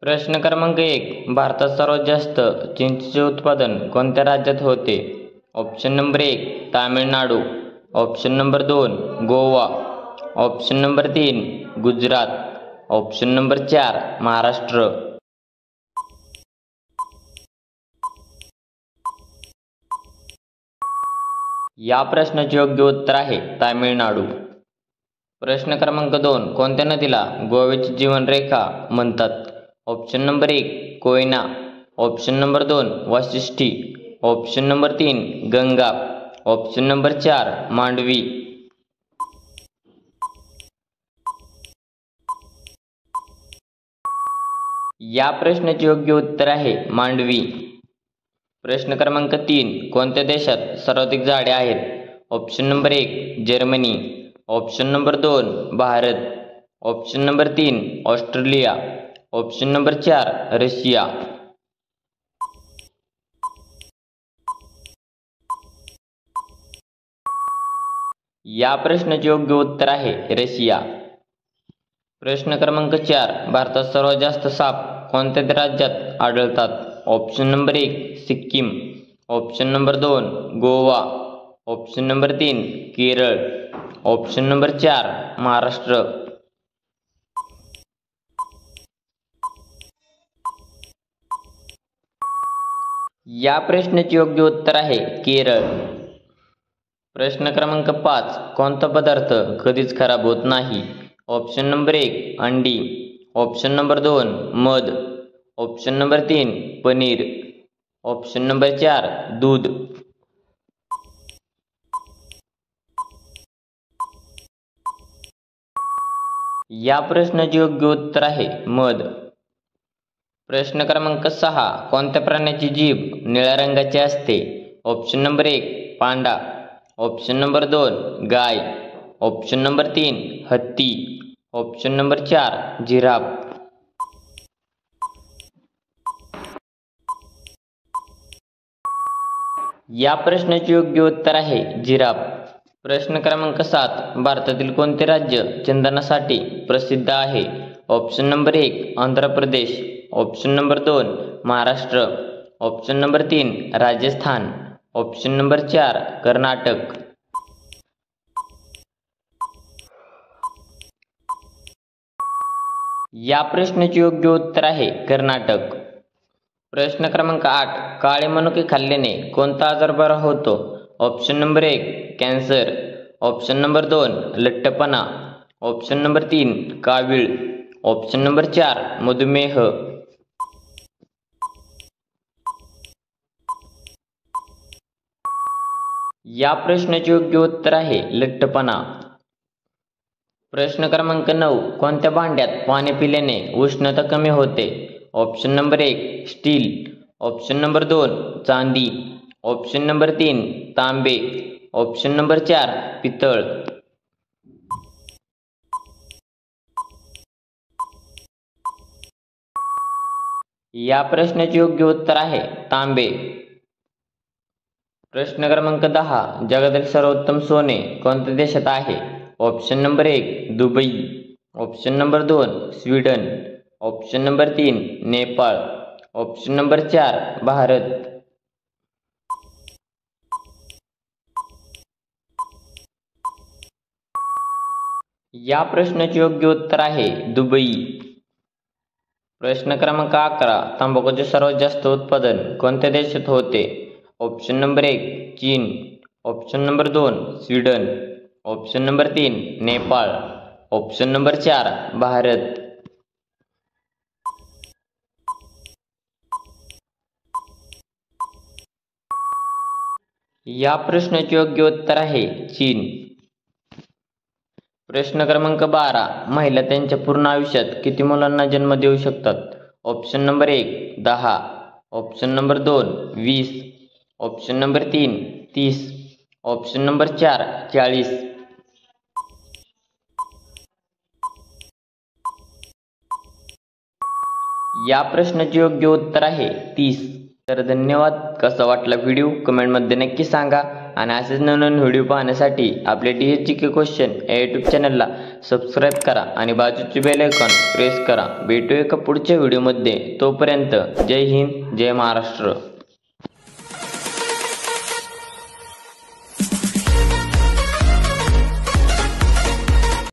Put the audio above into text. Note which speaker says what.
Speaker 1: प्रश्न क्रमांक 1. भारतात सर्वात जास्त चिंचेचे उत्पादन कोणत्या राज्यात होते? Option number 1 Tamil Nadu, option number 2 Goa, option number 3 Gujarat, option number 4 Maharashtra. या प्रश्नाचे योग्य उत्तर आहे तामिळनाडू. प्रश्न क्रमांक 2. कोणत्या नदीला गोव्याची जीवनरेखा म्हणतात? Option number 1 Koyna, option number 2 Vashishti, option number 3 Ganga, option number 4 Mandovi. या प्रश्नाचे योग्य उत्तर आहे मांडवी. प्रश्न क्रमांक 3. कोणत्या देशात सर्वाधिक झाडे आहेत? Option number 1 Germany, option number 2 Bharat, option number 3 Australia, option number 4 Russia. या प्रश्नाचे योग्य उत्तर आहे रशिया. प्रश्न क्रमांक 4. भारतात सर्वात जास्त साप कोणत्या राज्यात आढळतात? Option number 1 Sikkim, option number 2 Goa, option number 3 Kerala, option number 4 Maharashtra. या प्रश्नाचे योग्य उत्तर आहे केरळ. प्रश्न क्रमांक 5. कोणता पदार्थ कधीच खराब होत नाही? ऑप्शन नंबर 1 अंडी, ऑप्शन नंबर 2 मध, option number 3 paneer, option number 4 दूध. या प्रश्नाचे योग्य उत्तर आहे मध. प्रश्न क्रमांक 6. कोणत्या प्राण्याची जीभ निळ्या रंगाची असते? Option number 1 Panda, option number 2 गाय, ऑप्शन नंबर 3 हत्ती, ऑप्शन नंबर 4 जिराफ. या प्रश्नाचे योग्य उत्तर आहे जिराफ. प्रश्न क्रमांक 7. भारतातील कोणते राज्य चंदनासाठी प्रसिद्ध आहे? Option number 1 Andhra Pradesh, option number 2 Maharashtra, option number 3 Rajasthan, option number 4 Karnataka. या प्रश्नाचे योग्य उत्तर आहे कर्नाटक. प्रश्न क्रमांक 8. काळे मनुके खाल्ल्याने कोणता आजार बरा होतो? Option number 1 cancer, option number 2 लठ्ठपणा, ऑप्शन नंबर 3 कावीळ, ऑप्शन नंबर 4 मधुमेह. या प्रश्नाचे योग्य उत्तर आहे लठ्ठपणा. प्रश्न क्रमांक 9. कोणत्या भांड्यात पाणी पिल्याने उष्णता कमी होते? Option number 1 steel, option number 2 चांदी, ऑप्शन नंबर 3 तांबे, ऑप्शन नंबर 4 पितळ. या प्रश्नाचे योग्य उत्तर आहे तांबे. प्रश्न क्रमांक 10. जगातील सर्वोत्तम सोने कोणत्या देशात आहे? Option number 1 Dubai, option number 2 Sweden, option number 3 Nepal, option number 4 Bharat. या प्रश्नाचे योग्य उत्तर आहे दुबई. प्रश्न क्रमांक 11. तंबाखूचे सर्वात जास्त उत्पादन कोणत्या देशात होते? ऑप्शन नंबर 1 चीन, option number 2 Sweden, option number 3 Nepal, option number 4 Bharat. या प्रश्नाचे योग्य उत्तर आहे चीन. प्रश्न क्रमांक 12. महिला त्यांच्या पूर्ण आयुष्यात किती मुलांना जन्म देऊ शकतात? Option number 1 10, option number 2 20, option number 3 30, option number 4 40. या प्रश्नाचे योग्य उत्तर आहे 30. तर धन्यवाद. कसा वाटला व्हिडिओ कमेंटमध्ये नक्की सांगा आणि असेच नवीन व्हिडिओ पाहण्यासाठी आपल्या DHGK क्वेश्चन या यूट्यूब चॅनलला सबस्क्राईब करा आणि बाजूचे बेल आयकॉन प्रेस करा. भेटूया एका पुढच्या व्हिडिओमध्ये. तोपर्यंत जय हिंद, जय महाराष्ट्र.